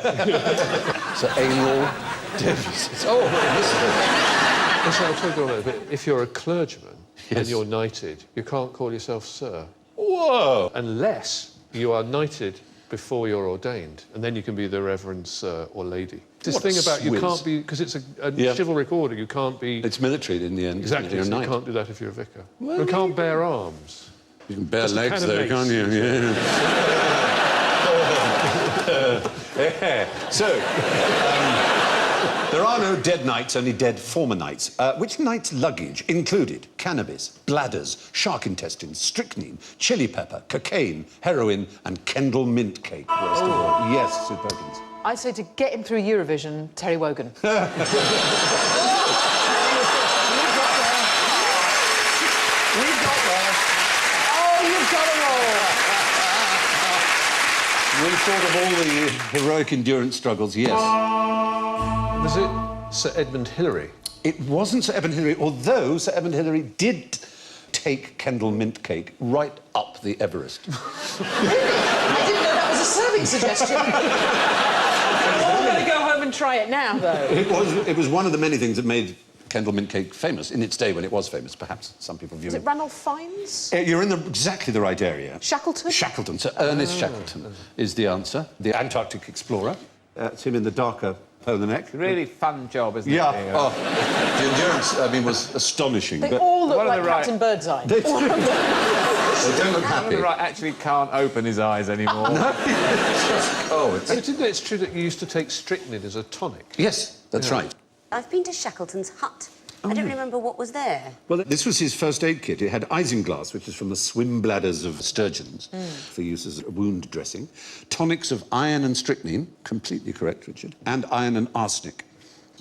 Speaker 1: So Alan Davies. Oh, listen.
Speaker 3: Listen, I'll tell you all that, but if you're a clergyman and
Speaker 1: Yes.
Speaker 3: you're knighted, you can't call yourself sir
Speaker 1: Whoa.
Speaker 3: unless you are knighted before you're ordained, and then you can be the Reverend Sir or Lady. This
Speaker 1: What a
Speaker 3: thing about you
Speaker 1: swizz.
Speaker 3: can't be, because it's a
Speaker 1: Yeah.
Speaker 3: chivalric order, you can't be...
Speaker 1: It's military in the end. isn't it?
Speaker 3: Exactly,
Speaker 1: You're a
Speaker 3: so you
Speaker 1: knight.
Speaker 3: can't do that if you're a vicar.
Speaker 1: Well,
Speaker 3: you can't bear arms.
Speaker 1: You can bear
Speaker 3: Just a
Speaker 1: legs,
Speaker 3: can of
Speaker 1: though,
Speaker 3: mace.
Speaker 1: can't you? Yeah. So, there are no dead knights, only dead former knights. Which knight's luggage included cannabis, bladders, shark intestines, strychnine, chili pepper, cocaine, heroin, and Kendal mint cake? Worst of all. Yes, Sue Perkins.
Speaker 4: I'd say to get him through Eurovision, Terry Wogan.
Speaker 1: We've got there.
Speaker 4: Oh, you've got it all!
Speaker 1: We thought of all the heroic endurance struggles, yes.
Speaker 3: Was it Sir Edmund Hillary?
Speaker 1: It wasn't Sir Edmund Hillary, although Sir Edmund Hillary did take Kendal mint cake right up the Everest.
Speaker 4: I didn't know that was a serving suggestion. I'm going to go home and try it now, though.
Speaker 1: It was one of the many things that made Kendal mint cake famous in its day when it was famous. Perhaps some people view
Speaker 4: Is it Ranulph Fiennes?
Speaker 1: You're in exactly the right area.
Speaker 4: Shackleton?
Speaker 1: Shackleton. Sir Ernest Shackleton is the answer. The Antarctic explorer. It's him in the darker polar neck.
Speaker 5: Really fun job, isn't
Speaker 1: Yeah.
Speaker 5: it?
Speaker 1: Oh, the endurance, I mean, was astonishing.
Speaker 4: They
Speaker 1: but
Speaker 4: all look
Speaker 5: One of
Speaker 4: like
Speaker 5: the right-
Speaker 4: Captain Birdseye.
Speaker 1: they don't look
Speaker 5: Alan
Speaker 1: happy.
Speaker 5: Wright actually can't open his eyes anymore.
Speaker 1: Oh, it's...
Speaker 3: Isn't it true that you used to take strychnine as a tonic?
Speaker 1: Yes, that's right.
Speaker 6: I've been to Shackleton's hut. I don't remember what was there.
Speaker 1: Well, this was his first aid kit. It had isinglass, which is from the swim bladders of sturgeons for use as a wound dressing, tonics of iron and strychnine, completely correct, Richard, and iron and arsenic,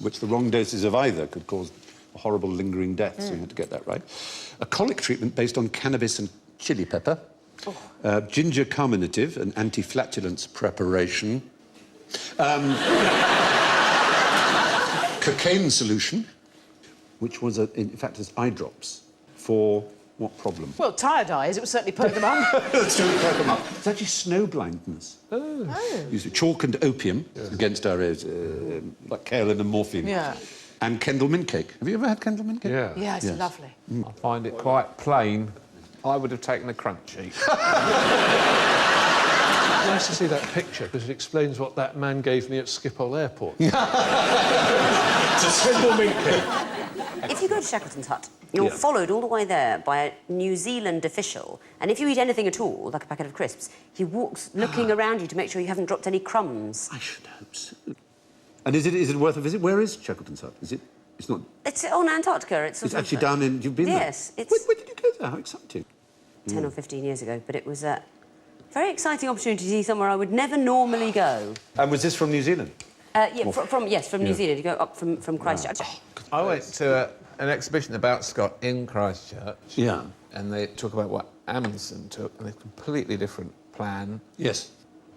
Speaker 1: which the wrong doses of either could cause a horrible lingering death, so you had to get that right. A colic treatment based on cannabis and chili pepper, ginger carminative, an anti-flatulence preparation, cocaine solution, which was, in fact, as eye drops for what problem?
Speaker 4: Well, tired eyes, it would certainly perk them up.
Speaker 1: Let's do it, perk 'em up. It's actually snow blindness. Oh. Used chalk and opium against our like kaolin and morphine.
Speaker 4: Yeah.
Speaker 1: And Kendal mint cake. Have you ever had Kendal mint cake?
Speaker 3: Yeah.
Speaker 4: Yeah, it's
Speaker 1: Yes.
Speaker 4: lovely.
Speaker 5: I find it quite plain. I would have taken a crunchy.
Speaker 3: Nice to see that picture, because it explains what that man gave me at Schiphol Airport.
Speaker 6: If you go to Shackleton's hut, you're
Speaker 1: Yeah.
Speaker 6: followed all the way there by a New Zealand official, and if you eat anything at all, like a packet of crisps, he walks looking around you to make sure you haven't dropped any crumbs.
Speaker 1: I should hope so. And is it worth a visit? Where is Shackleton's hut? Is it? It's not.
Speaker 6: It's on Antarctica. It's,
Speaker 1: It's
Speaker 6: sort of,
Speaker 1: actually down in. You've been
Speaker 6: Yes,
Speaker 1: there.
Speaker 6: it's-
Speaker 1: Where did you go there? How exciting!
Speaker 6: 10 or 15 years ago, but it was Very exciting opportunity to see somewhere I would never normally go.
Speaker 1: And was this from New Zealand?
Speaker 6: From New Zealand. You go up from Christchurch.
Speaker 5: I went to an exhibition about Scott in Christchurch.
Speaker 1: Yeah.
Speaker 5: And they talk about what Amundsen took, and a completely different plan.
Speaker 1: Yes.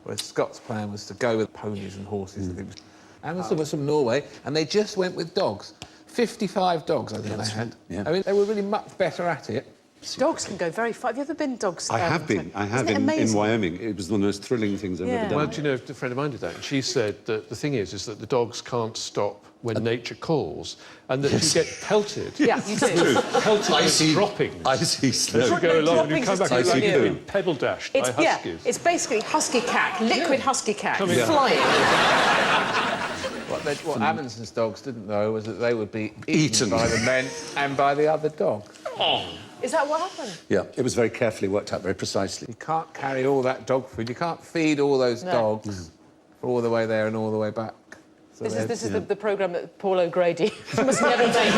Speaker 5: Whereas Scott's plan was to go with ponies and horses and things. Amundsen was from Norway, and they just went with dogs. 55 dogs, I think they had.
Speaker 1: Yeah.
Speaker 5: I mean, they were really much better at it.
Speaker 4: Dogs can go very far. Have you ever been dogs?
Speaker 1: I have been. I have in Wyoming. It was one of the most thrilling things I've ever done.
Speaker 3: Well, do you know, a friend of mine did that, and she said that the thing is that the dogs can't stop when nature calls, and that you get pelted.
Speaker 4: Yeah, you do.
Speaker 3: Pelted with droppings.
Speaker 1: Icy snow.
Speaker 3: As you go along, and you come back and
Speaker 1: Icy
Speaker 3: you've
Speaker 1: poo.
Speaker 3: been pebble dashed by huskies.
Speaker 4: Yeah, it's basically husky cack, liquid husky cack,
Speaker 3: Coming out.
Speaker 4: flying.
Speaker 5: What Amundsen's dogs didn't know was that they would be
Speaker 1: Eaten.
Speaker 5: by the men and by the other dogs.
Speaker 4: Is that what happened?
Speaker 1: Yeah, it was very carefully worked out, very precisely.
Speaker 5: You can't carry all that dog food. You can't feed all those dogs all the way there and all the way back. So
Speaker 4: This is the programme that Paul O'Grady must never make.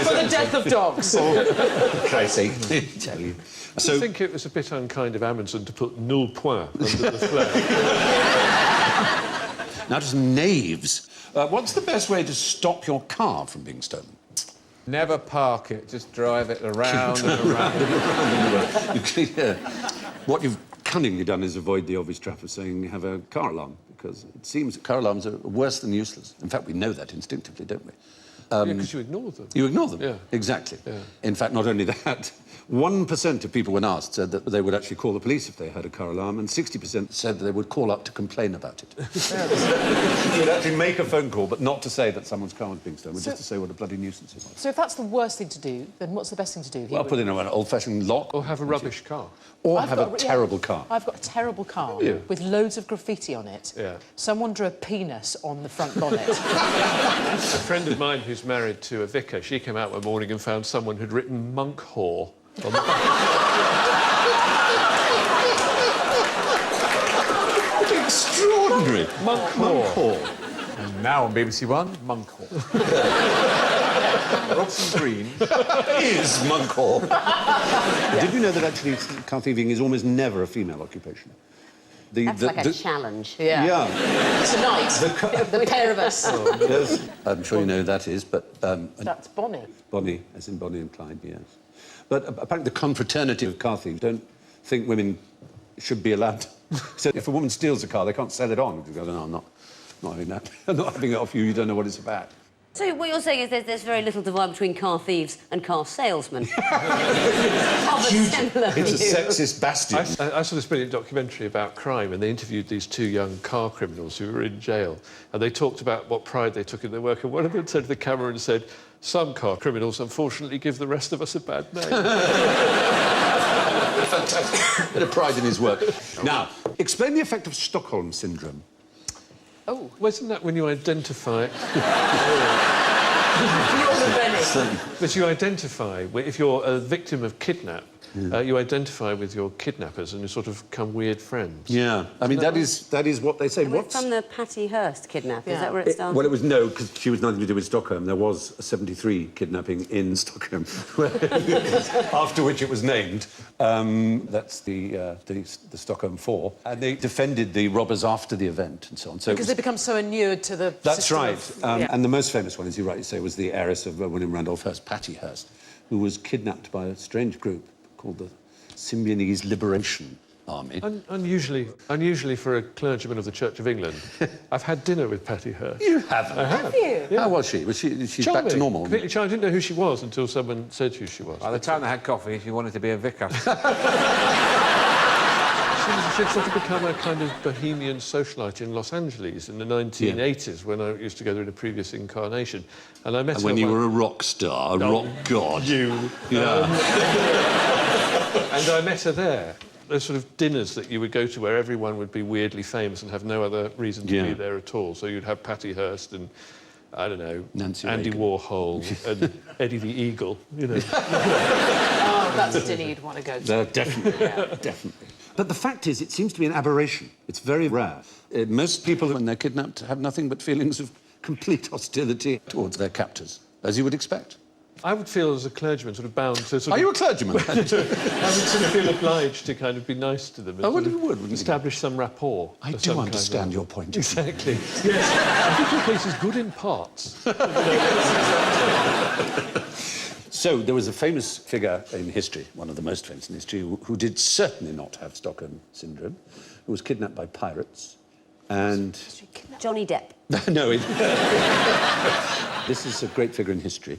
Speaker 4: For the death of dogs.
Speaker 1: Tracy, tell you.
Speaker 3: I think it was a bit unkind of Amundsen to put nul point under the flag.
Speaker 1: Now to some Knaves. What's the best way to stop your car from being stolen?
Speaker 5: Never park it, just drive it around and around.
Speaker 1: Yeah. What you've cunningly done is avoid the obvious trap of saying have a car alarm, because it seems that car alarms are worse than useless. In fact, we know that instinctively, don't we?
Speaker 3: Because you ignore them.
Speaker 1: You ignore them?
Speaker 3: Yeah.
Speaker 1: Exactly.
Speaker 3: Yeah.
Speaker 1: In fact, not only that, 1% of people when asked said that they would actually call the police if they had a car alarm, and 60% said that they would call up to complain about it. You would actually make a phone call, but not to say that someone's car was being stolen, but just to say what a bloody nuisance it was.
Speaker 4: So if that's the worst thing to do, then what's the best thing to do?
Speaker 1: Well, put in an old-fashioned lock.
Speaker 3: Or have a rubbish car.
Speaker 1: Or have a terrible car.
Speaker 4: I've got a terrible car
Speaker 3: Yeah.
Speaker 4: with loads of graffiti on it.
Speaker 3: Yeah.
Speaker 4: Someone drew a penis on the front bonnet.
Speaker 3: A friend of mine who's married to a vicar, she came out one morning and found someone who'd written monk whore on the
Speaker 1: Extraordinary.
Speaker 3: monk whore.
Speaker 5: And now on BBC One, Monk Hall. Robson Green.
Speaker 1: Is monk hall. Did you know that actually car thieving is almost never a female occupation?
Speaker 6: That's like a challenge.
Speaker 1: Yeah.
Speaker 4: Tonight, the pair of us.
Speaker 1: Yes, I'm sure you know who that is, but...
Speaker 4: That's Bonnie.
Speaker 1: Bonnie, as in Bonnie and Clyde, yes. But apparently the confraternity of car thieves don't think women should be allowed... So if a woman steals a car, they can't sell it on. They go, no, I'm not having that. I'm not having it off you, you don't know what it's about.
Speaker 6: So what you're saying is there's very little divide between car thieves and car salesmen.
Speaker 1: It's a sexist bastion.
Speaker 3: I saw this brilliant documentary about crime, and they interviewed these two young car criminals who were in jail, and they talked about what pride they took in their work, and one of them turned to the camera and said, some car criminals, unfortunately, give the rest of us a bad name.
Speaker 1: Fantastic. Bit of pride in his work. Now, explain the effect of Stockholm Syndrome.
Speaker 3: Oh, wasn't that when you identify... But you identify, if you're a victim of kidnap, you identify with your kidnappers and you sort of become weird friends.
Speaker 1: Yeah, I mean, that is what they say.
Speaker 6: What's from the Patty Hearst kidnap? Is that where it started?
Speaker 1: Well, it was no, because she was nothing to do with Stockholm. There was a 73 kidnapping in Stockholm, after which it was named. That's the Stockholm Four. And they defended the robbers after the event and so on. So
Speaker 4: Because they become so inured to the
Speaker 1: That's
Speaker 4: system
Speaker 1: right.
Speaker 4: of-
Speaker 1: And the most famous one, as you rightly say, was the heiress of William Randolph Hearst, Patty Hearst, who was kidnapped by a strange group called the Symbionese Liberation Army.
Speaker 3: Unusually for a clergyman of the Church of England, I've had dinner with Patty Hearst.
Speaker 1: You haven't?
Speaker 3: I have.
Speaker 4: Have you?
Speaker 1: How was she? Was she
Speaker 3: Charming.
Speaker 1: back to normal?
Speaker 3: Completely charming. I didn't know who she was until someone said who she was.
Speaker 5: By the time they had coffee, she wanted to be a vicar.
Speaker 3: She'd sort of become a kind of bohemian socialite in Los Angeles in the 1980s when I used to go there in a previous incarnation. And I met her
Speaker 1: when you were a rock star, a rock god.
Speaker 3: Yeah. And I met her there. Those sort of dinners that you would go to where everyone would be weirdly famous and have no other reason to be there at all. So you'd have Patty Hearst and, I don't know,
Speaker 1: Nancy
Speaker 3: Andy
Speaker 1: Reagan.
Speaker 3: Warhol and Eddie the Eagle, you know.
Speaker 4: Oh, that's a dinner you'd want to go to.
Speaker 1: Definitely, definitely. But the fact is, it seems to be an aberration. It's very rare. Most people, when they're kidnapped, have nothing but feelings of complete hostility towards their captors, as you would expect.
Speaker 3: I would feel as a clergyman sort of bound to sort
Speaker 1: Are
Speaker 3: of...
Speaker 1: you a clergyman?
Speaker 3: I would sort of feel obliged to kind of be nice to them. And
Speaker 1: Oh, well,
Speaker 3: sort of
Speaker 1: you would, wouldn't you?
Speaker 3: establish some rapport.
Speaker 1: I
Speaker 3: of
Speaker 1: do
Speaker 3: some
Speaker 1: understand
Speaker 3: kind,
Speaker 1: your point.
Speaker 3: Exactly. Yes. I think your case is good in parts.
Speaker 1: So, there was a famous figure in history, one of the most famous in history, who did certainly not have Stockholm Syndrome, who was kidnapped by pirates, and...
Speaker 6: Johnny Depp.
Speaker 1: No, this is a great figure in history.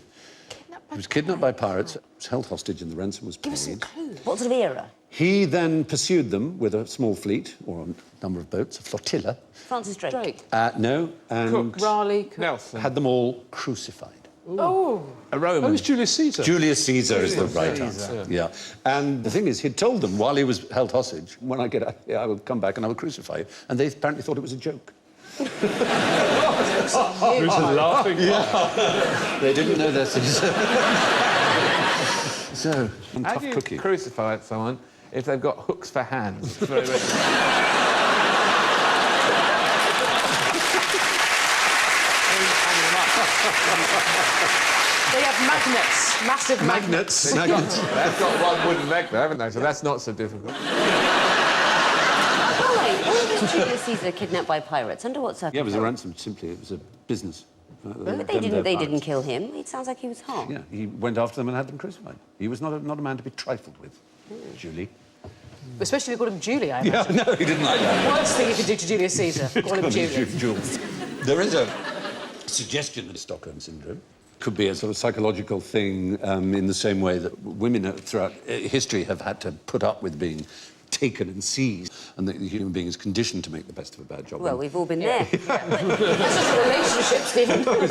Speaker 1: He was kidnapped by pirates, was held hostage, and the ransom was paid.
Speaker 6: Give us some clues. What sort of era?
Speaker 1: He then pursued them with a small fleet, or a number of boats, a flotilla.
Speaker 6: Francis Drake.
Speaker 1: No, and
Speaker 5: Cook.
Speaker 4: Raleigh.
Speaker 5: Nelson.
Speaker 1: had them all crucified.
Speaker 4: Oh.
Speaker 5: A Roman.
Speaker 3: Oh, it was Julius Caesar.
Speaker 1: Julius Caesar is the right
Speaker 5: Caesar.
Speaker 1: answer. Yeah. And the thing is, he'd told them while he was held hostage, when I get out here, I will come back and I will crucify you. And they apparently thought it was a joke.
Speaker 3: It was a laughing
Speaker 1: They didn't know their Caesar. So, and
Speaker 5: How
Speaker 1: tough
Speaker 5: do you
Speaker 1: cookie.
Speaker 5: crucify someone if they've got hooks for hands?
Speaker 4: They have magnets, massive magnets.
Speaker 1: Magnets.
Speaker 5: They've got one wooden leg there, haven't they? So that's not so difficult.
Speaker 6: Oh, wait. Why was Julius Caesar kidnapped by pirates? Under what circumstances?
Speaker 1: Yeah, it was a ransom, simply. It was a business.
Speaker 6: But they didn't kill him. It sounds like he was harmed.
Speaker 1: Yeah, he went after them and had them crucified. He was not a man to be trifled with, Julie.
Speaker 4: Especially if you called him Julie, I imagine.
Speaker 1: Yeah, no, he didn't like that.
Speaker 4: Worst thing you could do to Julius Caesar, call him Julius.
Speaker 1: There is a suggestion of Stockholm Syndrome. Could be a sort of psychological thing in the same way that women throughout history have had to put up with being taken and seized, and that the human being is conditioned to make the best of a bad job.
Speaker 6: Well, we've all been there.
Speaker 4: That's just a relationship, Stephen.
Speaker 6: But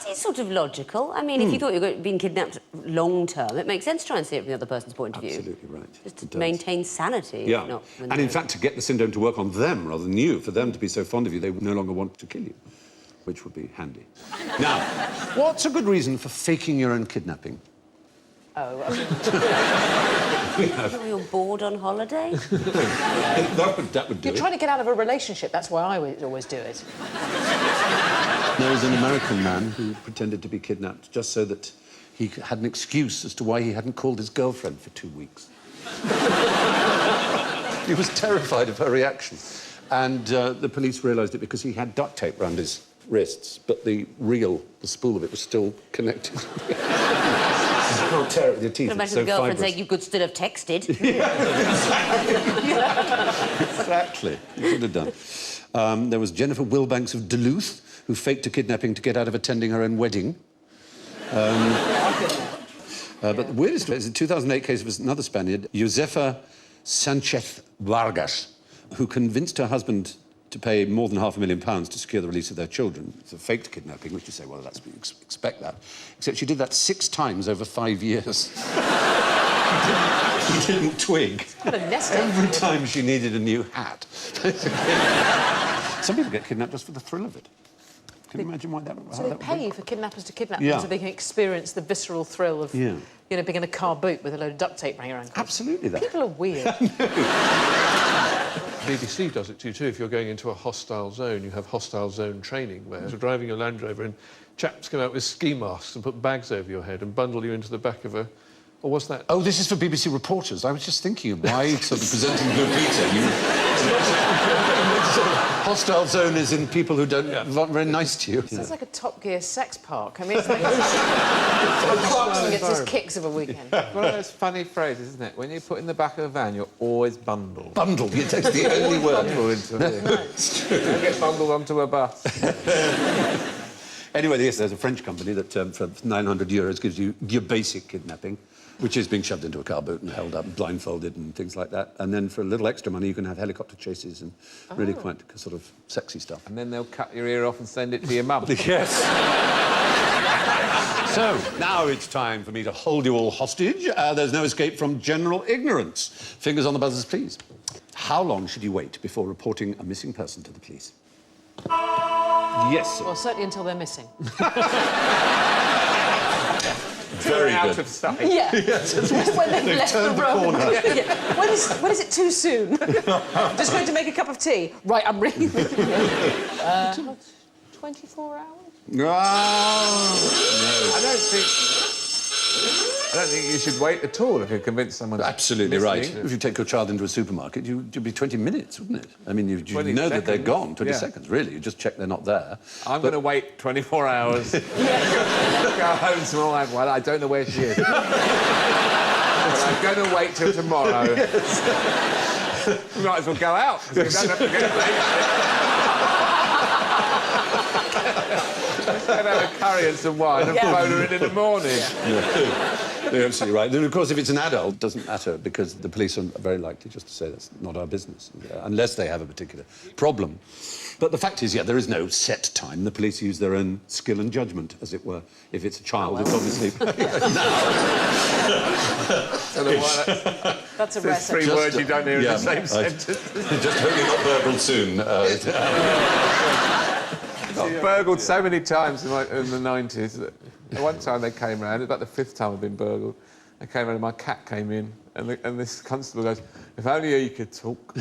Speaker 6: it's sort of logical. I mean, if you thought you were being kidnapped long term, it makes sense to try and see it from the other person's point of view.
Speaker 1: Absolutely right.
Speaker 6: Just
Speaker 1: It
Speaker 6: to
Speaker 1: does.
Speaker 6: maintain sanity.
Speaker 1: Yeah,
Speaker 6: Not
Speaker 1: and in fact, to get the syndrome to work on them rather than you, for them to be so fond of you, they would no longer want to kill you, which would be handy. Now, what's a good reason for faking your own kidnapping?
Speaker 6: You're bored on holiday?
Speaker 1: that would do
Speaker 4: You're
Speaker 1: it.
Speaker 4: trying to get out of a relationship, that's why I would always do it.
Speaker 1: There was an American man who pretended to be kidnapped just so that he had an excuse as to why he hadn't called his girlfriend for 2 weeks. He was terrified of her reaction. And the police realised it because he had duct tape round his wrists, but the spool of it was still connected. You can't tear it with your teeth.
Speaker 6: Could
Speaker 1: It's
Speaker 6: imagine
Speaker 1: so
Speaker 6: the girlfriend
Speaker 1: fibrous.
Speaker 6: saying you could still have texted.
Speaker 1: Exactly. You should have done. There was Jennifer Wilbanks of Duluth, who faked a kidnapping to get out of attending her own wedding. But the weirdest is a 2008 case of another Spaniard, Josefa Sanchez Vargas, who convinced her husband to pay more than £500,000 to secure the release of their children. It's a faked kidnapping, which you say, well, that's expect that. Except she did that 6 times over 5 years. He didn't twig.
Speaker 4: What a nest egg.
Speaker 1: Every time she needed a new hat. Some people get kidnapped just for the thrill of it. Can you imagine why that would
Speaker 4: So they pay for kidnappers to kidnap them so they can experience the visceral thrill of, you know, being in a car boot with a load of duct tape around your ankle.
Speaker 1: Absolutely that.
Speaker 4: People are weird.
Speaker 3: BBC does it to you too. If you're going into a hostile zone, you have hostile zone training where you're driving your Land Rover and chaps come out with ski masks and put bags over your head and bundle you into the back of a... Or was that...
Speaker 1: Oh, this is for BBC reporters. I was just thinking of why sort of presenting Blue Peter. Hostile zone is in people who aren't very nice to you.
Speaker 4: Sounds like a Top Gear sex park. I mean, it's like Clarkson gets his kicks of a weekend.
Speaker 5: One of those funny phrases, isn't it? When you put in the back of a van, you're always bundled.
Speaker 1: Bundled, that's the only word.
Speaker 5: Bundled into it. You get bundled onto a bus.
Speaker 1: Anyway, yes, there's a French company that for €900 gives you your basic kidnapping, which is being shoved into a car boot and held up, blindfolded and things like that. And then for a little extra money, you can have helicopter chases and really quite sort of sexy stuff.
Speaker 5: And then they'll cut your ear off and send it to your mum.
Speaker 1: Yes. So, now it's time for me to hold you all hostage. There's no escape from general ignorance. Fingers on the buzzers, please. How long should you wait before reporting a missing person to the police? Yes, sir.
Speaker 4: Well, certainly until they're missing.
Speaker 1: Very
Speaker 5: Out
Speaker 1: good.
Speaker 5: of sight.
Speaker 4: Yeah. When they've left the
Speaker 1: turned the
Speaker 4: room.
Speaker 1: corner.
Speaker 4: Yeah. When is it too soon? Just going to make a cup of tea. Right, I'm ringing. 24 hours?
Speaker 1: No.
Speaker 5: I don't think you should wait at all if you're convinced someone's
Speaker 1: Absolutely right.
Speaker 5: listening.
Speaker 1: If you take your child into a supermarket, you'd be 20 minutes, wouldn't it? I mean, you
Speaker 5: 20
Speaker 1: know that they're
Speaker 5: seconds.
Speaker 1: gone. 20
Speaker 5: Yeah.
Speaker 1: seconds, really. You just check they're not there.
Speaker 5: I'm going to wait 24 hours. Go home tomorrow. Well, I don't know where she is. But I'm going to wait till tomorrow. We might as well go out, because we don't have to get late. Let's have a curry and some wine and phone her in the morning.
Speaker 1: You're absolutely right. And of course, if it's an adult, it doesn't matter, because the police are very likely just to say that's not our business, unless they have a particular problem. But the fact is, there is no set time. The police use their own skill and judgment, as it were. If it's a child, it's obviously...
Speaker 4: That's a
Speaker 5: There's
Speaker 4: recipe.
Speaker 5: 3 words you don't hear in the same sentence.
Speaker 1: Just hope you're not burgled soon.
Speaker 5: Got burgled so many times in the 90s that one time they came round, about the 5th time I've been burgled, they came round and my cat came in, and this constable goes, "If only you could talk."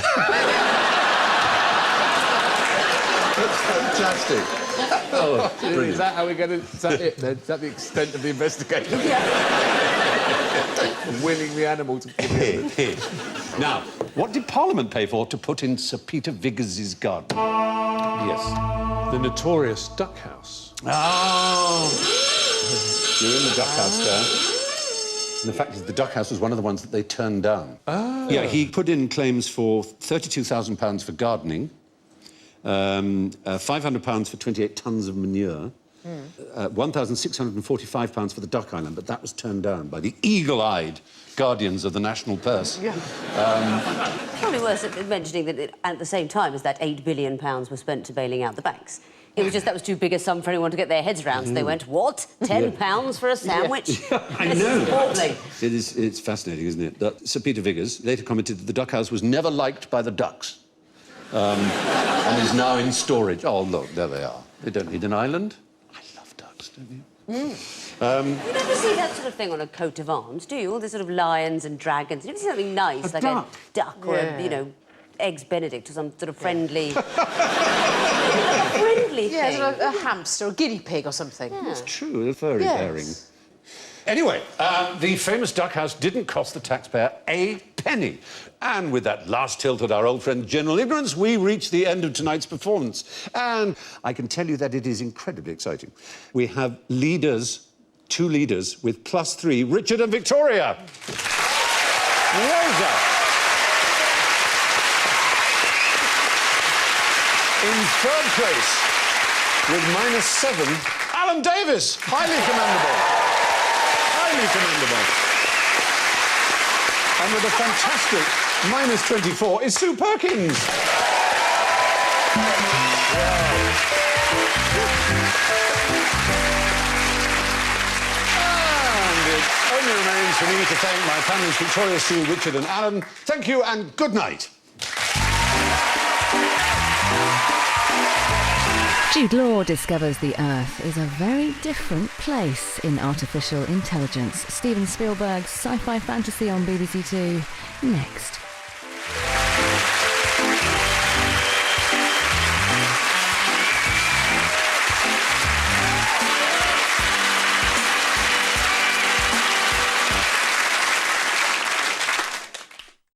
Speaker 1: That's fantastic. Oh, brilliant.
Speaker 5: Is that how we're going to... Is that it, then? Is that the extent of the investigation? Willing the animal to...
Speaker 1: Now, what did Parliament pay for to put in Sir Peter Viggers' garden? Yes.
Speaker 3: The notorious duck house.
Speaker 1: Oh! You're in the duck house there. And the fact is, the duck house was one of the ones that they turned down. Oh. Yeah, he put in claims for £32,000 for gardening, £500 for 28 tonnes of manure, £1,645 for the duck island, but that was turned down by the eagle-eyed guardians of the national purse.
Speaker 6: Yeah. Probably worth mentioning that at the same time as that £8 billion was spent to bailing out the banks. It was just that was too big a sum for anyone to get their heads around, so they went, what? £10 for a sandwich?
Speaker 1: I know. It's fascinating, isn't it? That Sir Peter Viggers later commented that the duck house was never liked by the ducks and is now in storage. Oh, look, there they are. They don't need an island. I love ducks, don't you?
Speaker 6: You never see that sort of thing on a coat of arms, do you? All the sort of lions and dragons. You never see something nice, like
Speaker 1: duck.
Speaker 6: a duck or a, Eggs Benedict or some sort of friendly... friendly thing.
Speaker 4: Sort of a hamster or a guinea pig or something.
Speaker 6: Yeah.
Speaker 1: It's true, a furry pairing. Anyway, the famous duck house didn't cost the taxpayer a penny. And with that last tilt at our old friend General Ignorance, we reach the end of tonight's performance. And I can tell you that it is incredibly exciting. We have leaders, 2 leaders, with +3, Richard and Victoria. Rosa. In 3rd place, with -7, Alan Davies. Highly commendable. Highly commendable. And with a fantastic -24 is Sue Perkins. And it only remains for me to thank my panellists Victoria, Sue, Richard and Alan. Thank you and good night.
Speaker 7: Jude Law discovers the Earth is a very different place in artificial intelligence. Steven Spielberg's sci-fi fantasy on BBC Two next.